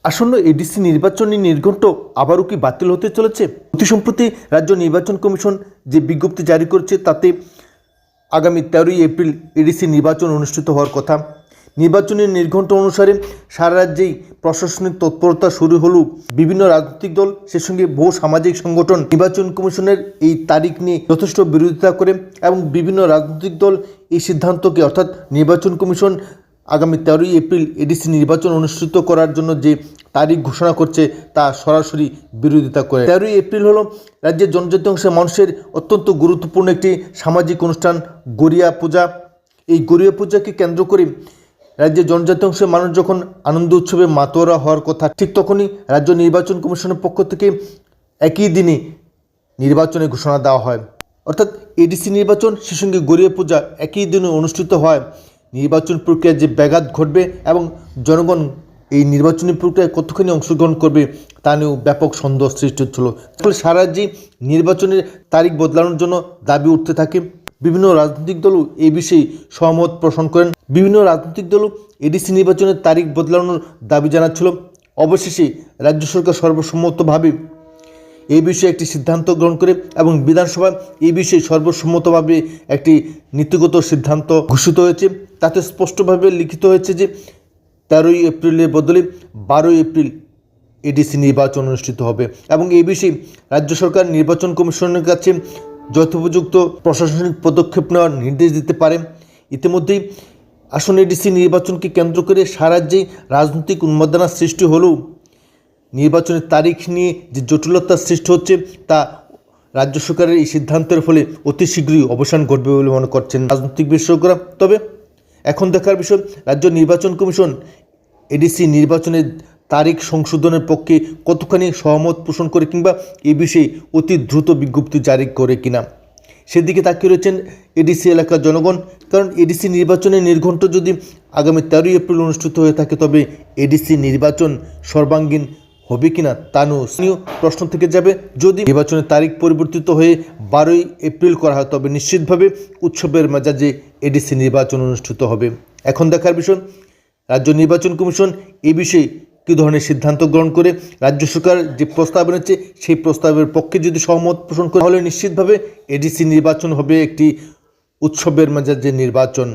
আসন্ন এডিসি নির্বাচনী নির্ঘণ্ট আবারও কি বাতিল হতে চলেছে? অতি সম্প্রতি রাজ্য নির্বাচন কমিশন যে বিজ্ঞপ্তি জারি করেছে তাতে আগামী 13ই এপ্রিল এডিসি নির্বাচন অনুষ্ঠিত হওয়ার কথা। নির্বাচনের নির্ঘণ্ট অনুসারে সারা রাজ্যেই প্রশাসনিক তৎপরতা শুরু হলেও বিভিন্ন রাজনৈতিক দল সে সঙ্গে বহু সামাজিক সংগঠন নির্বাচন কমিশনের এই তারিখ নিয়ে যথেষ্ট বিরোধিতা করে এবং বিভিন্ন রাজনৈতিক দল এই সিদ্ধান্তকে অর্থাৎ নির্বাচন কমিশন আগামী 13ই এপ্রিল এডিসি নির্বাচন অনুষ্ঠিত করার জন্য যে তারিখ ঘোষণা করছে তা সরাসরি বিরোধিতা করে। 13ই এপ্রিল হলো রাজ্যের জনজাতি অংশের মানুষের অত্যন্ত গুরুত্বপূর্ণ একটি সামাজিক অনুষ্ঠান গড়িয়া পূজা। এই গড়িয়া পূজাকে কেন্দ্র করে রাজ্যের জনজাতি অংশের মানুষ যখন আনন্দ উৎসবে মাতোয়ারা হওয়ার কথা, ঠিক তখনই রাজ্য নির্বাচন কমিশনের পক্ষ থেকে একই দিনে নির্বাচনের ঘোষণা দেওয়া হয়। অর্থাৎ এডিসি নির্বাচন সে সঙ্গে গড়িয়া পূজা একই দিনে অনুষ্ঠিত হয়। নির্বাচন প্রক্রিয়ায় যে ব্যাঘাত ঘটবে এবং জনগণ এই নির্বাচনী প্রক্রিয়ায় কতখানি অংশগ্রহণ করবে তা নিয়েও ব্যাপক সন্দেহ সৃষ্টি হচ্ছিল। ফলে সারা রাজ্যে নির্বাচনের তারিখ বদলানোর জন্য দাবি উঠতে থাকে। বিভিন্ন রাজনৈতিক দলও এই বিষয়ে সহমত পোষণ করেন। বিভিন্ন রাজনৈতিক দলও এডিসি নির্বাচনের তারিখ বদলানোর দাবি জানাচ্ছিল। অবশেষে রাজ্য সরকার সর্বসম্মতভাবে এই বিষয়ে একটি সিদ্ধান্ত গ্রহণ করে এবং বিধানসভা এই বিষয়ে সর্বসম্মতভাবে একটি নীতিগত সিদ্ধান্ত ঘোষিত হয়েছে। তাতে স্পষ্টভাবে লিখিত হয়েছে যে 13ই এপ্রিলের বদলে 12ই এপ্রিল এডিসি নির্বাচন অনুষ্ঠিত হবে এবং এই বিষয়ে রাজ্য সরকার নির্বাচন কমিশনের কাছে যথোপযুক্ত প্রশাসনিক পদক্ষেপ নেওয়ার নির্দেশ দিতে পারে। ইতিমধ্যেই আসন্ন এডিসি নির্বাচনকে কেন্দ্র করে সারা রাজ্যেই রাজনৈতিক উন্মাদনার সৃষ্টি হলেও নির্বাচনের তারিখ নিয়ে যে জটিলতার সৃষ্টি হচ্ছে তা রাজ্য সরকারের এই সিদ্ধান্তের ফলে অতি শীঘ্রই অবসান ঘটবে বলে মনে করছেন রাজনৈতিক বিশেষজ্ঞরা। তবে এখন দেখার বিষয় রাজ্য নির্বাচন কমিশন এডিসি নির্বাচনের তারিখ সংশোধনের পক্ষে কতখানি সহমত পোষণ করে কিংবা এই বিষয়ে অতি দ্রুত বিজ্ঞপ্তি জারি করে কিনা, সেদিকে তাকিয়ে রয়েছেন এডিসি এলাকার জনগণ। কারণ এডিসি নির্বাচনের নির্ঘণ্ট যদি আগামী 13ই এপ্রিল অনুষ্ঠিত হয়ে থাকে তবে এডিসি নির্বাচন সর্বাঙ্গীন হবে কিনা তা নিয়েও প্রশ্ন থেকে যাবে। যদি নির্বাচনের তারিখ পরিবর্তিত হয়ে 12ই এপ্রিল করা হয় তবে নিশ্চিতভাবে উৎসবের মেজাজে এডিসি নির্বাচন অনুষ্ঠিত হবে। এখন দেখার বিষয় রাজ্য নির্বাচন কমিশন এই বিষয়ে কী ধরনের সিদ্ধান্ত গ্রহণ করে। রাজ্য সরকার যে প্রস্তাব এনেছে সেই প্রস্তাবের পক্ষে যদি সহমত পোষণ করে তাহলে নিশ্চিতভাবে এডিসি নির্বাচন হবে একটি উৎসবের মেজাজে নির্বাচন।